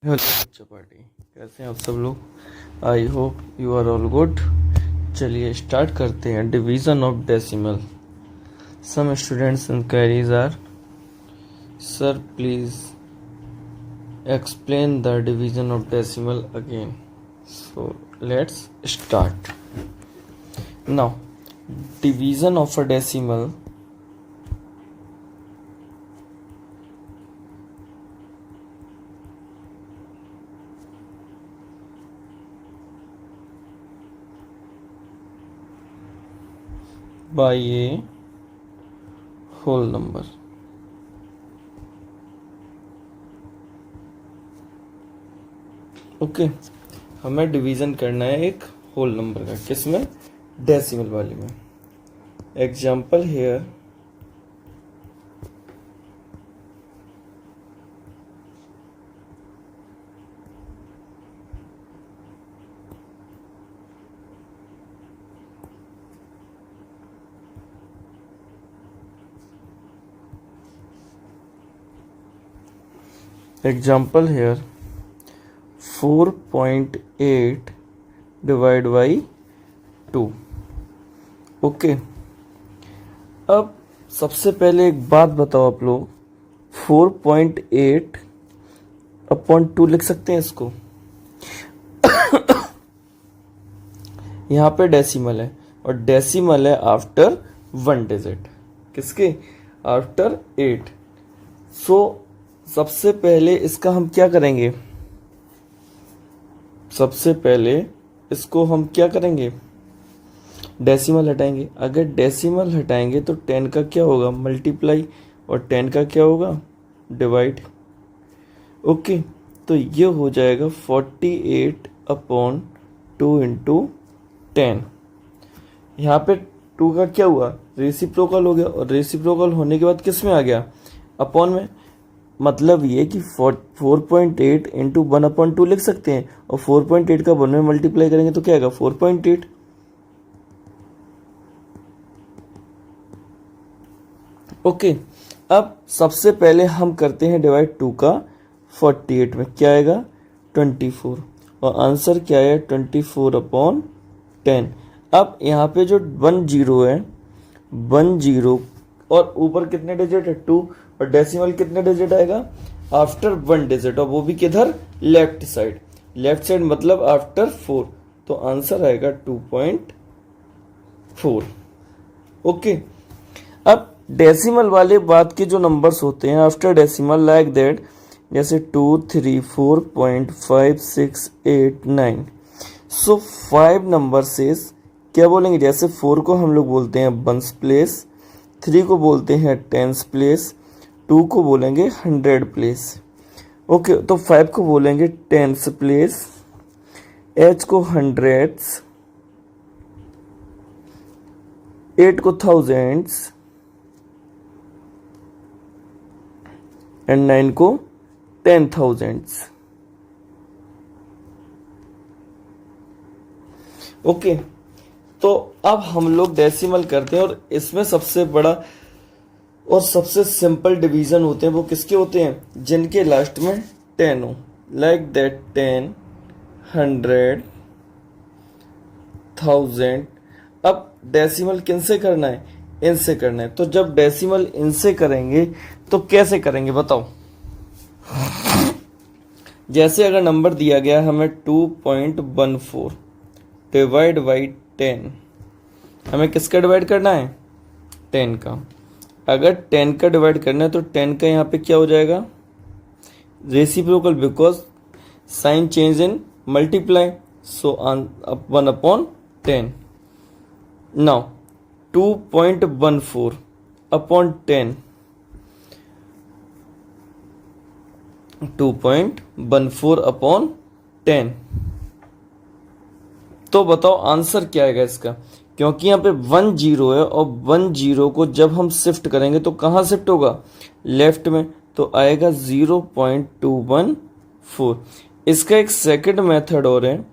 Hello chapati, कैसे हैं आप सब लोग। I hope you are all good. चलिए स्टार्ट करते हैं। Division of decimal. Some students inquiries are, sir please explain the division of decimal again. So let's start now. Division of a decimal by a whole number. Okay, हमें division करना है एक whole number का। किसमें? Decimal वाले में। Example here example hair 4.8 divide by 2। Okay, अब सबसे पहले एक बात बताओ आप लोग, 4.8 अपॉन 2 लिख सकते हैं इसको? यहाँ पे डेसिमल है और डेसिमल है आफ्टर 1 डिजिट। किसके? आफ्टर 8। सो सबसे पहले इसका हम क्या करेंगे? सबसे पहले इसको हम क्या करेंगे? डेसिमल हटाएंगे। अगर डेसिमल हटाएंगे तो 10 का क्या होगा? मल्टीप्लाई, और 10 का क्या होगा? डिवाइड। ओके, तो ये हो जाएगा 48 अपॉन 2 इंटू 10। यहाँ पे 2 का क्या हुआ? रेसिप्रोकल हो गया, और रेसिप्रोकल होने के बाद किस में आ गया? अपॉन में। मतलब ये कि 4.8 इंटू 1/2 लिख सकते हैं, और 4.8 का 1 में मल्टीप्लाई करेंगे तो क्या आएगा? 4.8। ओके, अब सबसे पहले हम करते हैं डिवाइड 2 का 48 में। क्या आएगा? 24, और आंसर क्या है? 24 अपॉन 10। अब यहाँ पे जो 1 0 है, 1 0 और ऊपर कितने डिजिट है? 2, और डेसिमल कितने डिजिट आएगा? आफ्टर 1 डिजिट, और वो भी किधर? Left side. लेफ्ट साइड मतलब आफ्टर 4, तो आंसर आएगा 2.4। ओके, अब डेसिमल वाले बाद के जो नंबर्स होते हैं आफ्टर डेसिमल, लाइक दैट, जैसे 2 3 4.5 6 8 9। सो 5 नंबर से क्या बोलेंगे? जैसे 4 को हम लोग बोलते हैं वंस प्लेस, 3 को बोलते हैं टेंस प्लेस, 2 को बोलेंगे 100 प्लेस। ओके, तो 5 को बोलेंगे टेंस प्लेस, एच को हंड्रेड्स, 8 को थाउजेंड्स, एंड 9 को 10,000s। ओके, तो अब हम लोग डेसिमल करते हैं, और इसमें सबसे बड़ा और सबसे सिंपल डिवीजन होते हैं वो किसके होते हैं? जिनके लास्ट में 10 हो, लाइक दैट 10, 100, 1000। अब डेसिमल किनसे करना है? इनसे करना है। तो जब डेसिमल इनसे करेंगे तो कैसे करेंगे बताओ? जैसे अगर नंबर दिया गया हमें 2.14 डिवाइड बाई 10, हमें किसका डिवाइड करना है? 10 का। अगर 10 का डिवाइड करना है तो 10 का यहाँ पे क्या हो जाएगा? Reciprocal, because sign change in multiply, so 1/10। Now 2.14 upon 10, 2.14 upon 10। तो बताओ आंसर क्या आएगा इसका? क्योंकि यहाँ पे 1 0 है, और 1 0 को जब हम शिफ्ट करेंगे तो कहाँ शिफ्ट होगा? लेफ्ट में, तो आएगा 0.214। इसका एक सेकंड मेथड और है,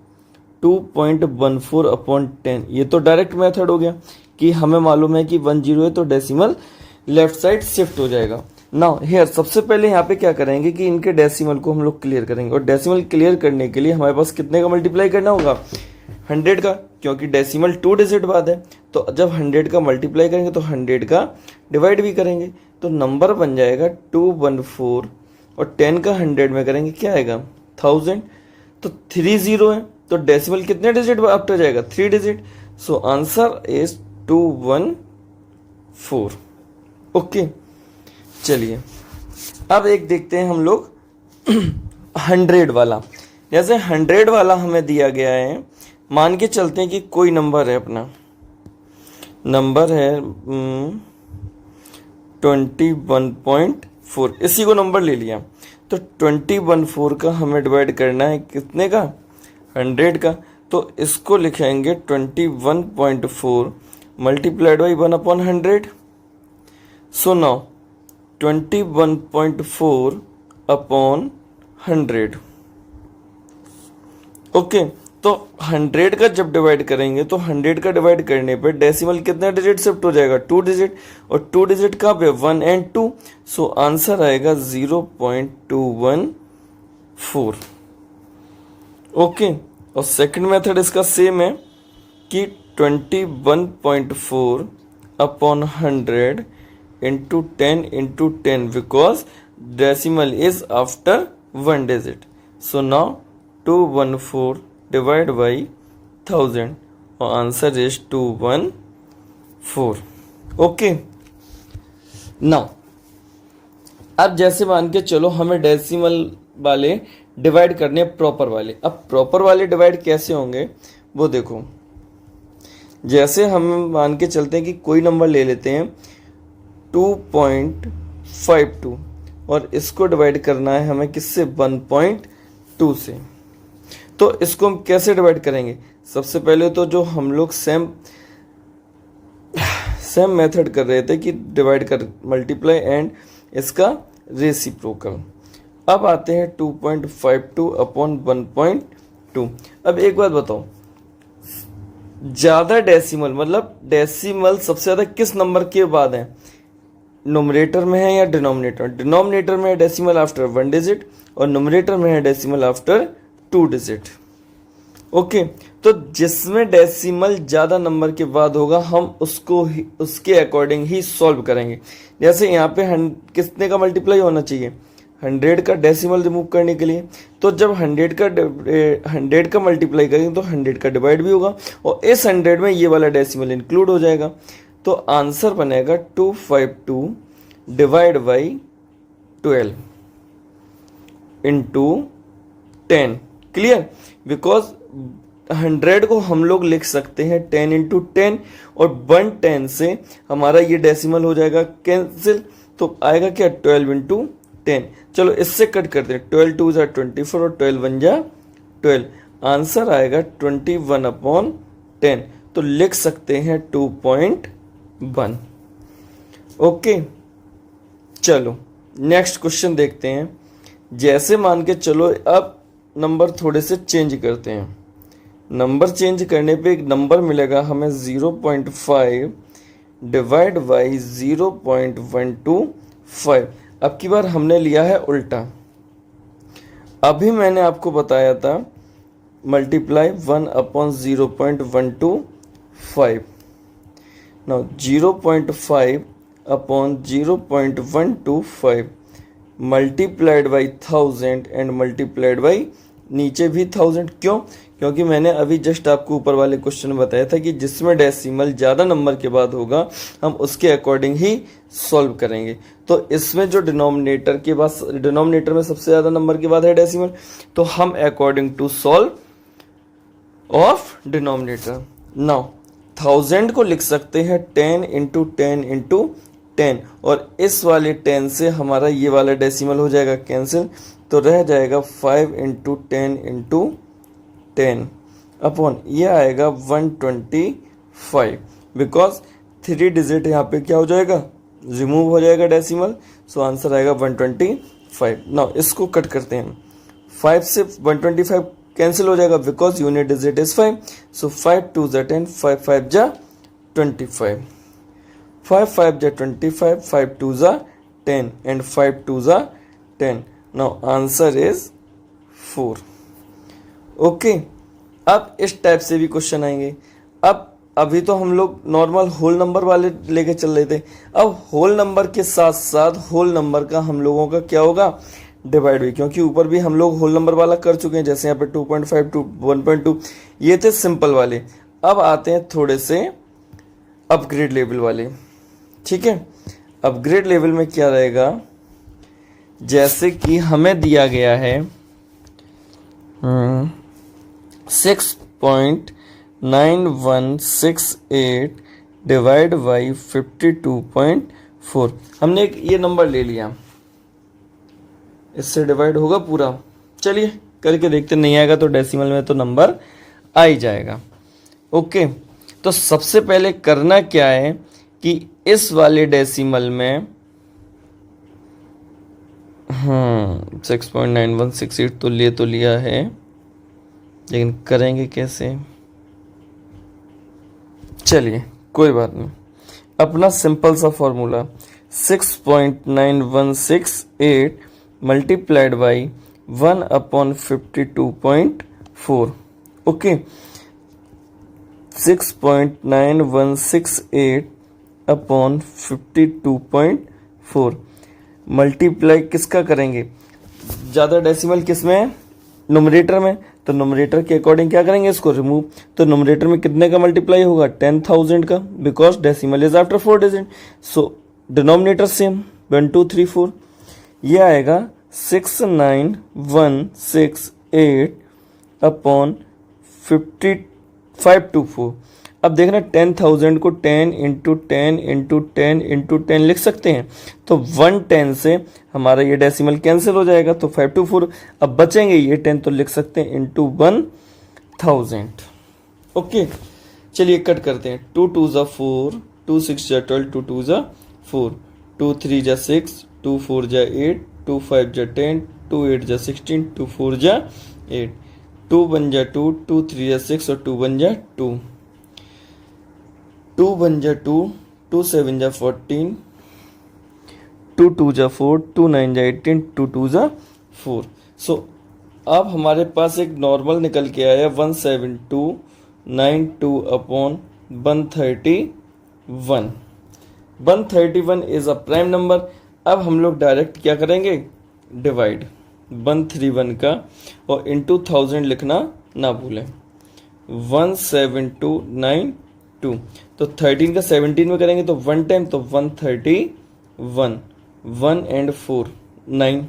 2.14 अपॉन 10। ये तो डायरेक्ट मेथड हो गया कि हमें मालूम है कि 1 0 है तो डेसिमल लेफ्ट साइड शिफ्ट हो जाएगा। नाउ हियर सबसे पहले यहाँ पे क्या करेंगे कि इनके डेसिमल को हम लोग क्लियर करेंगे, और डेसिमल क्लियर करने के लिए हमारे पास कितने का मल्टीप्लाई करना होगा, 100 का, क्योंकि डेसिमल 2 डिजिट बाद है। तो जब 100 का मल्टीप्लाई करेंगे तो 100 का डिवाइड भी करेंगे, तो नंबर बन जाएगा 214, और 10 का 100 में करेंगे क्या आएगा 1000। तो 30 है, तो डेसिमल कितने डिजिट आफ्टर जाएगा 3 digit. So answer is 214। Okay चलिए अब एक देखते हैं हम लोग 100 वाला। जैसे 100 वाला हमें दिया गया है, मान के चलते हैं कि कोई नंबर है, अपना नंबर है 21.4, इसी को नंबर ले लिया। तो 21.4 का हमें डिवाइड करना है कितने का 100 का, तो इसको लिखेंगे 21.4 multiplied by 1/100। So now 21.4 upon 100। Okay, तो 100 का जब डिवाइड करेंगे तो 100 का डिवाइड करने पे डेसिमल कितने डिजिट शिफ्ट हो जाएगा 2 डिजिट, और 2 डिजिट कहाँ पे 1 और 2। सो आंसर आएगा 0.214। ओके, और सेकंड मेथड इसका सेम है कि 21.4 upon 100 into 10 into 10 because decimal is after 1 digit. So now 214 divided by 1000 और answer is 214. Okay. Now अब जैसे मान के चलो हमें डेसिमल वाले डिवाइड करने प्रॉपर वाले। अब प्रॉपर वाले डिवाइड कैसे होंगे वो देखो। जैसे हम मान के चलते हैं कि कोई नंबर ले लेते हैं 2.52 और इसको डिवाइड करना है हमें किससे 1.2 से। तो इसको हम कैसे डिवाइड करेंगे, सबसे पहले तो जो हम लोग सेम मेथड कर रहे थे कि डिवाइड कर मल्टीप्लाई एंड इसका रेसिप्रोकल। अब आते हैं 2.52 अपॉन 1.2। अब एक बात बताओ, ज्यादा डेसिमल मतलब डेसिमल सबसे ज्यादा किस नंबर के बाद है, नोमिनेटर में है या डिनोमिनेटर। डिनोमिनेटर में है डेसिमल आफ्टर 1 डिजिट और नोमिनेटर में है डेसिमल आफ्टर 2 डिजिट। ओके, तो जिसमें डेसिमल ज्यादा नंबर के बाद होगा हम उसको ही उसके अकॉर्डिंग ही सॉल्व करेंगे। जैसे यहाँ पे कितने का मल्टीप्लाई होना चाहिए 100 का डेसिमल रिमूव करने के लिए। तो जब 100 का मल्टीप्लाई करेंगे तो 100 का डिवाइड भी होगा और इस 100 में ये वाला डेसिमल इंक्लूड हो जाएगा। तो आंसर बनेगा 252 divide by 12 into 10। Clear, because 100 को हम लोग लिख सकते हैं 10 इंटू 10 और 110 से हमारा ये डेसिमल हो जाएगा कैंसिल। तो आएगा क्या 12 इंटू 10। चलो इससे कट करते हैं, 12 2 जा 24 और 12 1 जा 12। आंसर आएगा 21 अपॉन 10। तो लिख सकते हैं 2.1। ओके, चलो नेक्स्ट क्वेश्चन देखते हैं। जैसे मान के चलो अब नंबर थोड़े से चेंज करते हैं। नंबर चेंज करने पे एक नंबर मिलेगा हमें 0.5 डिवाइड बाई 0.125। अब की बार हमने लिया है उल्टा। अभी मैंने आपको बताया था multiply 1 upon 0.125। Now 0.5 upon 0.125 multiplied by 1000 and multiplied by नीचे भी 1000। क्यों? क्योंकि मैंने अभी जस्ट आपको ऊपर वाले क्वेश्चन में बताया था कि जिसमें डेसिमल ज़्यादा नंबर के बाद होगा हम उसके अकॉर्डिंग ही सॉल्व करेंगे। तो इसमें जो डिनोमिनेटर के बाद, डिनोमिनेटर में सबसे ज़्यादा नंबर के बाद है डेसिमल, तो हम according to solve of denominator. Now 1000 को लिख सकते हैं 10 इंटू 10 इंटू 10 और इस वाले 10 से हमारा ये वाला डेसिमल हो जाएगा कैंसिल। तो रह जाएगा 5 इंटू 10 इंटू 10 अपॉन ये आएगा 125। बिकॉज 3 डिजिट यहाँ पे क्या हो जाएगा रिमूव हो जाएगा डेसिमल। सो आंसर आएगा 125। नाउ इसको कट करते हैं, 5 से 125 कैंसिल हो जाएगा बिकॉज यूनिट डिजिट इज 5। सो 5 2 जा 10, 5 5 जा 25, 5 5 जा 25, 5 2 जा 10 and 5 2s are 10. Now answer is 4. Okay, अब इस टाइप से भी क्वेश्चन आएंगे. अब अभी तो हम लोग नॉर्मल होल नंबर वाले लेके चल रहे थे. अब होल नंबर के साथ साथ होल नंबर का हम लोगों का क्या होगा, डिवाइड भी, क्योंकि ऊपर भी हम लोग होल नंबर वाला कर चुके हैं. जैसे यहाँ पे 2.5 टू 1.2 ये थे सिंपल वाले. अब आते हैं थोड़े से अपग्रेड लेवल वाले. ठीक है, अपग्रेड लेवल में क्या रहेगा, जैसे कि हमें दिया गया है 6.9168 डिवाइड बाई 52.4. हमने एक ये नंबर ले लिया, इससे डिवाइड होगा पूरा. चलिए करके देखते, नहीं आएगा तो डेसिमल में तो नंबर आ ही जाएगा. ओके, तो सबसे पहले करना क्या है कि इस वाले डेसिमल में 6.9168 तो लिया है, लेकिन करेंगे कैसे. चलिए कोई बात नहीं, अपना सिंपल सा formula 6.9168 multiplied by 1/52.4. Okay, 6.9168 upon 52.4 multiply किसका करेंगे, ज़्यादा डेसिमल किस में है, नोमिनेटर में. तो नोमिनेटर के अकॉर्डिंग क्या करेंगे, इसको रिमूव. तो नोमिनेटर में कितने का मल्टीप्लाई होगा, 10,000 का, because decimal is after 4 digit. So denominator same 1 2 3 4. ये आएगा 69168 अपॉन 5524. अब देखना 10,000 को 10 इंटू 10 इंटू 10 इंटू 10 लिख सकते हैं. तो 110 से हमारा ये डेसिमल कैंसिल हो जाएगा, तो 524. अब बचेंगे ये 10, तो लिख सकते हैं इंटू 1000. ओके, चलिए कट करते हैं. 2 2 जा 4, 2 6 जा 12, 2 2 जा 4, 2 3 जा 6, 2 4 जा 8, 2 5 जा 10, 2 8 जा 16, 2 4 जा 8, 2 1 जा 2, 2 3 जा 6 और 2 1 जा 2, 2 1 जा 2, 2 7 जा 14, 2 2 जा 4, 2 9 जा 18, 2 2 जा 4. सो अब हमारे पास एक नॉर्मल निकल के आया 17292 upon 131. 131 is a prime number. अब हम लोग डायरेक्ट क्या करेंगे, डिवाइड 131 का और इंटू 1000 लिखना ना भूलें. 17292. तो 13 का 17 में करेंगे तो 1 टाइम, तो 131. 1 एंड 4 9,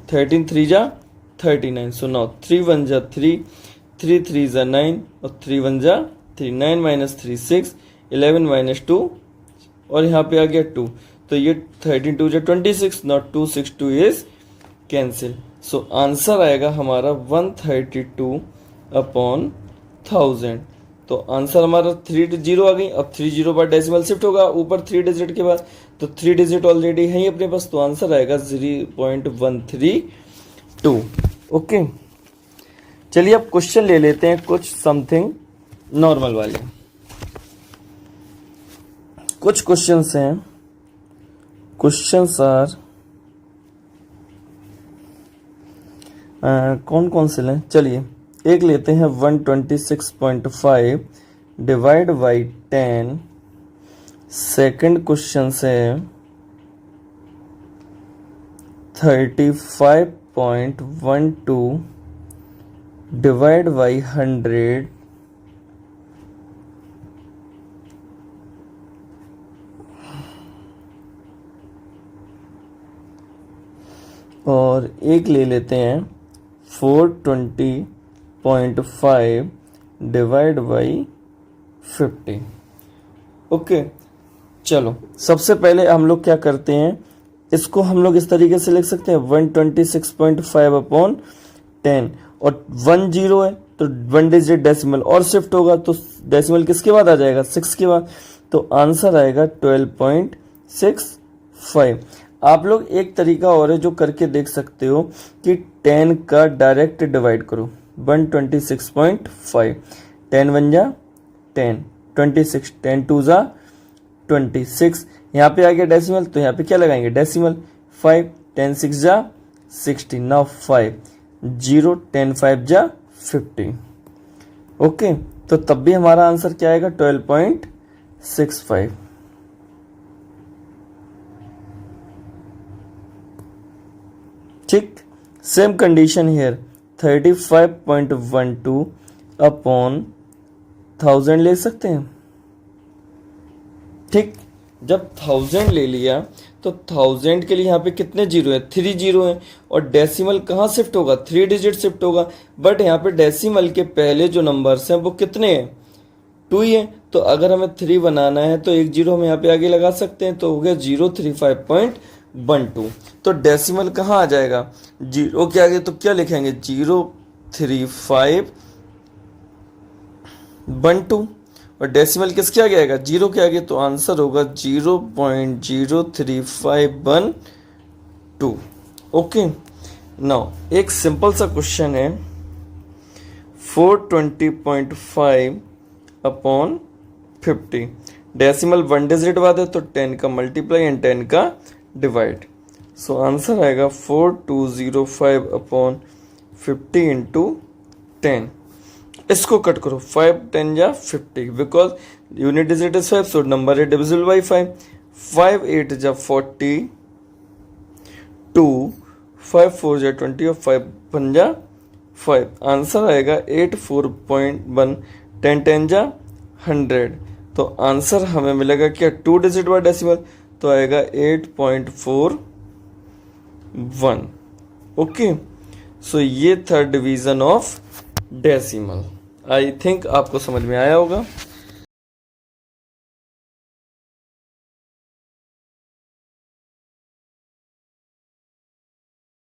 13 3 जा 39. सो नाउ 3 1 जा 3, 3 3 जा 9 और 3 1 जा 3. 9 माइनस 3 6, 11 माइनस 2 और यहाँ पे आ गया 2. तो ये 13 2 जा 26. Not 262 is cancel. So answer आएगा हमारा 132 अपॉन 1000. तो आंसर हमारा 3 0 आ गई. अब 3 0 पर डेसिमल शिफ्ट होगा ऊपर 3 डिजिट के बाद, तो 3 डिजिट ऑलरेडी है ही अपने पास, तो आंसर आएगा 0.132. ओके, चलिए अब क्वेश्चन ले लेते हैं कुछ समथिंग नॉर्मल वाले. कुछ क्वेश्चंस हैं, क्वेश्चंस आर कौन कौन से लें. चलिए एक लेते हैं 126.5 डिवाइड बाई 10. सेकंड क्वेश्चन से 35.12 डिवाइड बाई 100. और एक ले लेते हैं 420.5 डिवाइड बाई 50. ओके, चलो सबसे पहले हम लोग क्या करते हैं, इसको हम लोग इस तरीके से लिख सकते हैं 126.5 अपॉन 10 और 1 0 है तो 1 डिजिट डेसिमल और शिफ्ट होगा, तो डेसिमल किसके बाद आ जाएगा, 6 के बाद. तो आंसर आएगा 12.65. आप लोग एक तरीका और है जो करके देख सकते हो कि 10 का डायरेक्ट डिवाइड करो. 126.5, 10 1 जा 10, 26, 10 2 जा 26, यहाँ पे आ गया डेसिमल, तो यहाँ पे क्या लगाएंगे डेसिमल। 5 10 6 जा 60, नाउ 5 0 10 5 जा 50। ओके, तो तब भी हमारा आंसर क्या आएगा 12.65। ठीक, सेम कंडीशन हियर 35.12 अपॉन 1000 ले सकते हैं। ठीक, जब 1000 ले लिया तो 1000 के लिए यहाँ पे कितने जीरो है, 3 जीरो है, और डेसिमल कहाँ शिफ्ट होगा, 3 डिजिट शिफ्ट होगा। बट यहाँ पे डेसिमल के पहले जो नंबर्स हैं वो कितने हैं, 2 ही है। तो अगर हमें 3 बनाना है तो एक जीरो हम यहाँ पे आगे लगा सकते हैं, तो हो गया 035.12। तो डेसिमल कहाँ आ जाएगा, जीरो के आगे तो क्या लिखेंगे 03512, और डेसिमल किसके आगे आएगा, जीरो के आगे, तो आंसर होगा 0.03512। ओके, नाउ एक सिंपल सा क्वेश्चन है 420.5 अपॉन 50। डेसिमल 1 डिजिट बाद है तो 10 का मल्टीप्लाई एंड 10 का डिवाइड। सो आंसर आएगा 4205 अपॉन 50 इंटू 10। इसको कट करो, 5 10 या 50, because unit digit is 5, so number is divisible by 5। 5 8 जा 40, 2 5 4 जा 20 और 5 1 जा 5। आंसर आएगा 84.1, 10 10 जा 100। तो आंसर हमें मिलेगा क्या, 2 डिजिट बाय डेसिमल, तो आएगा 8.41। ओके, सो ये था division of decimal. I think आपको समझ में आया होगा।